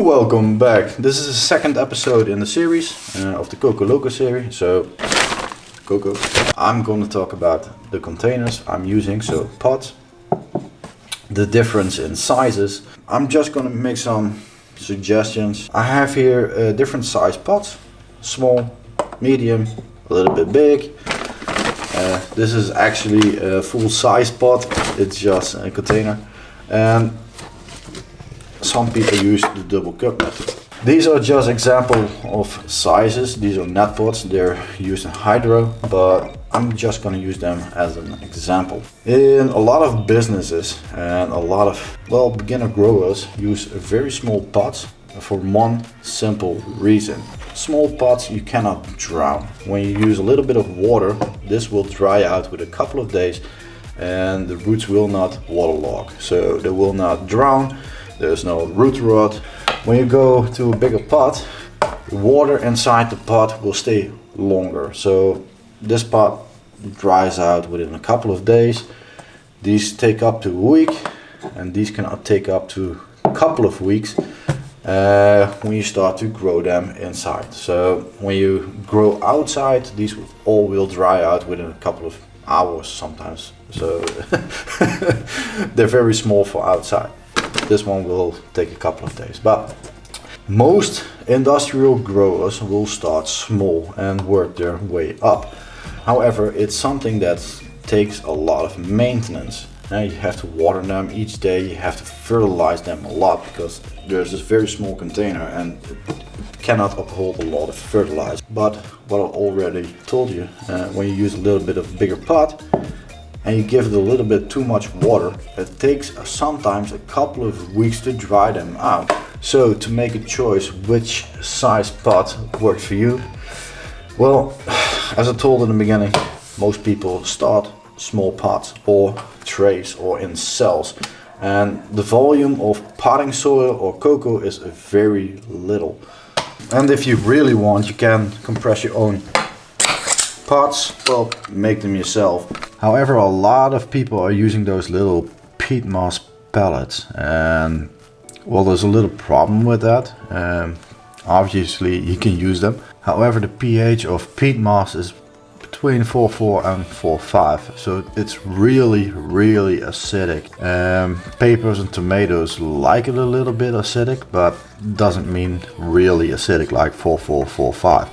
Welcome back. This is the second episode in the series of the Coco Loco series. So, Coco, I'm going to talk about the containers I'm using, so pots, the difference in sizes. I'm just going to make some suggestions. I have here different size pots, small, medium, a little bit big. This is actually a full size pot, it's just a container. And some people use the double cup method. These are just example of sizes. These are net pots, they're used in hydro, but I'm just going to use them as an example. In a lot of businesses and a lot of beginner growers use very small pots for one simple reason. Small pots you cannot drown. When you use a little bit of water, this will dry out with a couple of days and the roots will not waterlog, so they will not drown. There's no root rot. When you go to a bigger pot, the water inside the pot will stay longer. So this pot dries out within a couple of days. These take up to a week, and these can take up to a couple of weeks when you start to grow them inside. So when you grow outside, these all will dry out within a couple of hours sometimes. So they're very small for outside. This one will take a couple of days, but most industrial growers will start small and work their way up. However, it's something that takes a lot of maintenance. Now you have to water them each day, you have to fertilize them a lot because there's this very small container and it cannot uphold a lot of fertilizer. But what I already told you, when you use a little bit of bigger pot and you give it a little bit too much water, it takes sometimes a couple of weeks to dry them out. So to make a choice which size pot works for you, well, as I told in the beginning, most people start small pots or trays or in cells, and the volume of potting soil or cocoa is very little. And if you really want, you can compress your own pots, well, make them yourself. However, a lot of people are using those little peat moss pellets, and well, there's a little problem with that. Obviously you can use them, however the pH of peat moss is between 4.4 and 4.5, so it's really acidic. Peppers and tomatoes like it a little bit acidic, but doesn't mean really acidic like 4.4, 4.5.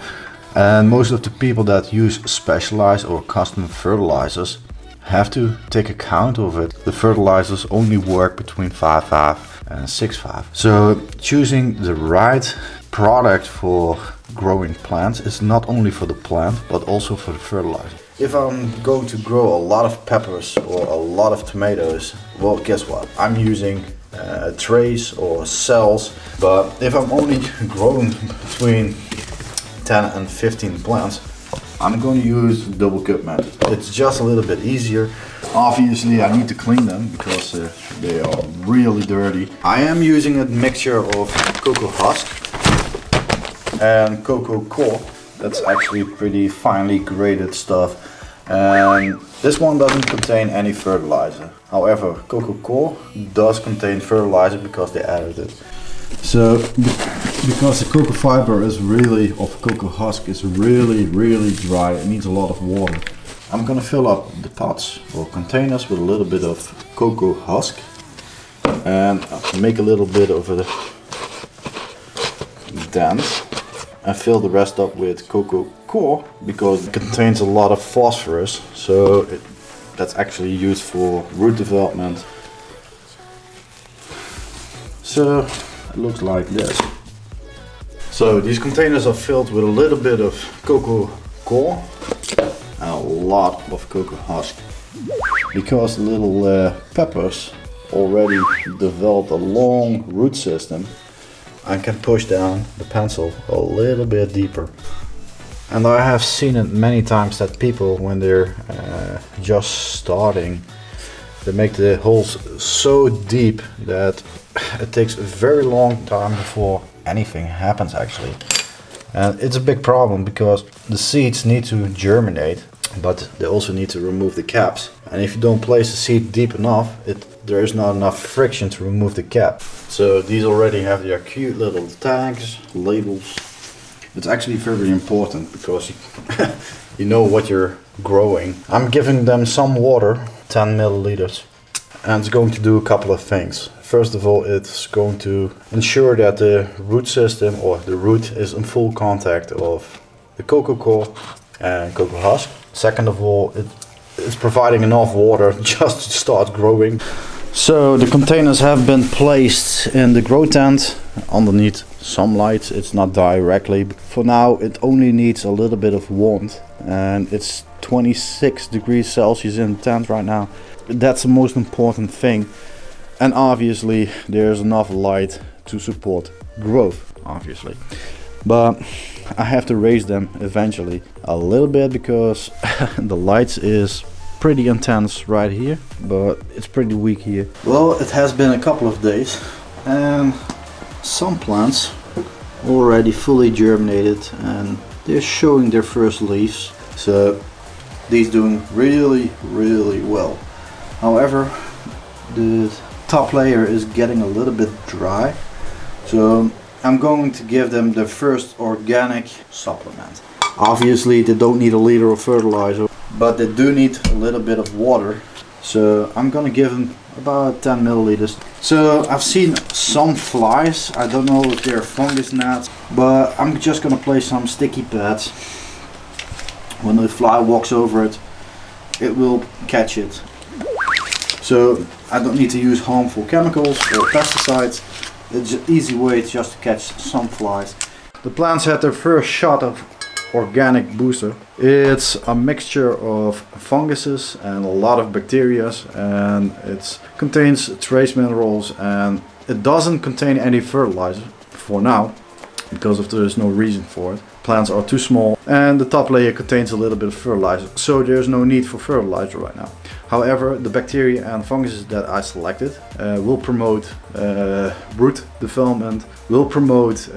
And most of the people that use specialized or custom fertilizers have to take account of it. The fertilizers only work between 5.5 and 6.5. So choosing the right product for growing plants is not only for the plant but also for the fertilizer. If I'm going to grow a lot of peppers or a lot of tomatoes, well, guess what? I'm using trays or cells, but if I'm only growing between 10 and 15 plants, I'm going to use double cup method. It's just a little bit easier. Obviously I need to clean them because they are really dirty. I am using a mixture of cocoa husk and cocoa core. That's actually pretty finely grated stuff, and this one doesn't contain any fertilizer. However, cocoa core does contain fertilizer because they added it. So because the cocoa fiber is really, of cocoa husk is really dry, it needs a lot of water. I'm gonna fill up the pots or containers with a little bit of cocoa husk and make a little bit of a dent and fill the rest up with cocoa core because it contains a lot of phosphorus, so that's actually used for root development. So it looks like this. So these containers are filled with a little bit of cocoa core and a lot of cocoa husk. Because the little peppers already developed a long root system, I can push down the pencil a little bit deeper. And I have seen it many times that people, when they're just starting, they make the holes so deep that it takes a very long time before anything happens actually. And it's a big problem because the seeds need to germinate, but they also need to remove the caps. And if you don't place the seed deep enough, it there is not enough friction to remove the cap. So these already have their cute little tags, labels. It's actually very important because you know what you're growing. I'm giving them some water, 10 milliliters, and it's going to do a couple of things. First of all, it's going to ensure that the root system or the root is in full contact of the cocoa core and cocoa husk. Second of all, it's providing enough water just to start growing. So the containers have been placed in the grow tent underneath some light. It's not directly. For now, it only needs a little bit of warmth, and it's 26 degrees Celsius in the tent right now. That's the most important thing. And obviously there's enough light to support growth, obviously. But I have to raise them eventually a little bit because the light is pretty intense right here, but it's pretty weak here. Well, it has been a couple of days and some plants already fully germinated and they're showing their first leaves. So these doing really well. However, the top layer is getting a little bit dry, so I'm going to give them the first organic supplement. Obviously they don't need a liter of fertilizer, but they do need a little bit of water, so I'm gonna give them about 10 milliliters. So I've seen some flies, I don't know if they're fungus gnats, but I'm just gonna place some sticky pads. When the fly walks over it, it will catch it. So I don't need to use harmful chemicals or pesticides. It's an easy way just to catch some flies. The plants had their first shot of organic booster. It's a mixture of funguses and a lot of bacteria, and it contains trace minerals, and it doesn't contain any fertilizer for now because there is no reason for it. Plants are too small and the top layer contains a little bit of fertilizer, so there's no need for fertilizer right now. However, the bacteria and funguses that I selected will promote root development, will promote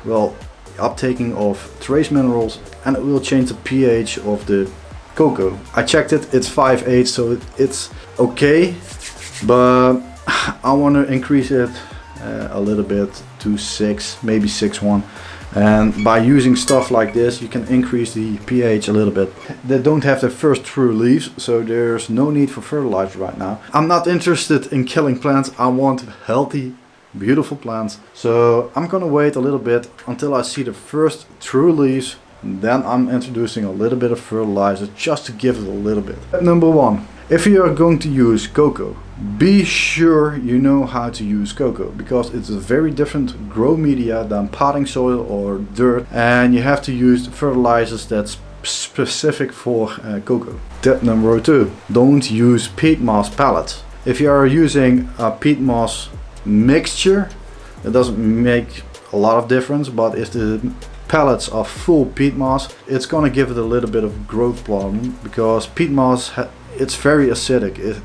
well, uptaking of trace minerals, and it will change the pH of the cocoa. I checked it, it's 5.8, so it's okay, but I want to increase it a little bit to 6, maybe 6.1. And by using stuff like this, you can increase the pH a little bit. They don't have their first true leaves, so there's no need for fertilizer right now. I'm not interested in killing plants. I want healthy, beautiful plants. So I'm gonna wait a little bit until I see the first true leaves. Then I'm introducing a little bit of fertilizer just to give it a little bit. Number one, if you are going to use cocoa, be sure you know how to use cocoa, because it's a very different grow media than potting soil or dirt, and you have to use fertilizers that's specific for cocoa. Tip number 2, don't use peat moss pellets. If you are using a peat moss mixture, it doesn't make a lot of difference, but if the pellets are full peat moss, it's gonna give it a little bit of growth problem, because peat moss it's very acidic. It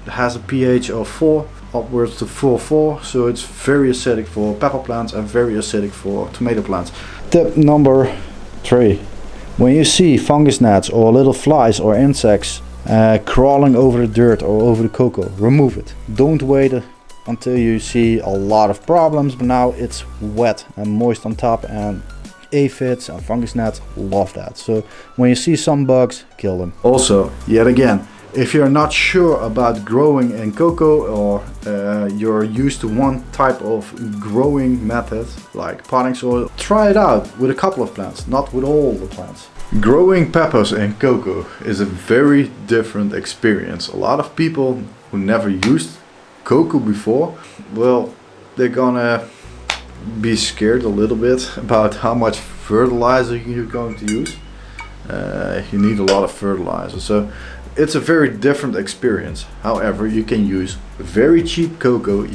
has a pH of 4 upwards to 4.4, so it's very acidic for pepper plants and very acidic for tomato plants. Tip number 3, when you see fungus gnats or little flies or insects crawling over the dirt or over the cocoa, remove it. Don't wait until you see a lot of problems, but now it's wet and moist on top, and aphids and fungus gnats love that. So when you see some bugs, kill them. Also, yet again, if you're not sure about growing in cocoa, or you're used to one type of growing method like potting soil, try it out with a couple of plants, not with all the plants. Growing peppers in cocoa is a very different experience. A lot of people who never used cocoa before, well, they're gonna be scared a little bit about how much fertilizer you're going to use. You need a lot of fertilizer, so it's a very different experience. However, you can use very cheap cocoa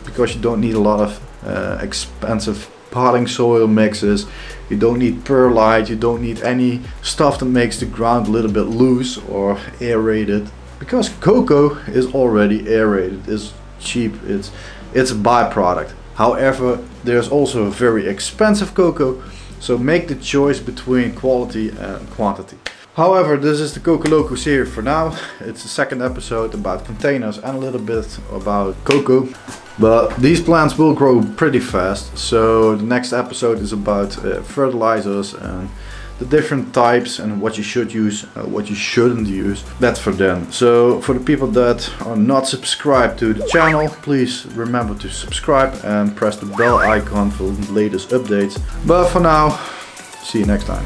because you don't need a lot of expensive potting soil mixes. You don't need perlite, you don't need any stuff that makes the ground a little bit loose or aerated, because cocoa is already aerated. It's cheap, it's a byproduct. However, there's also very expensive cocoa, so make the choice between quality and quantity. However, this is the Coco Loco series for now. It's the second episode about containers and a little bit about Coco. But these plants will grow pretty fast, so the next episode is about fertilizers and the different types and what you should use, what you shouldn't use. That's for them. So for the people that are not subscribed to the channel, please remember to subscribe and press the bell icon for the latest updates. But for now, see you next time.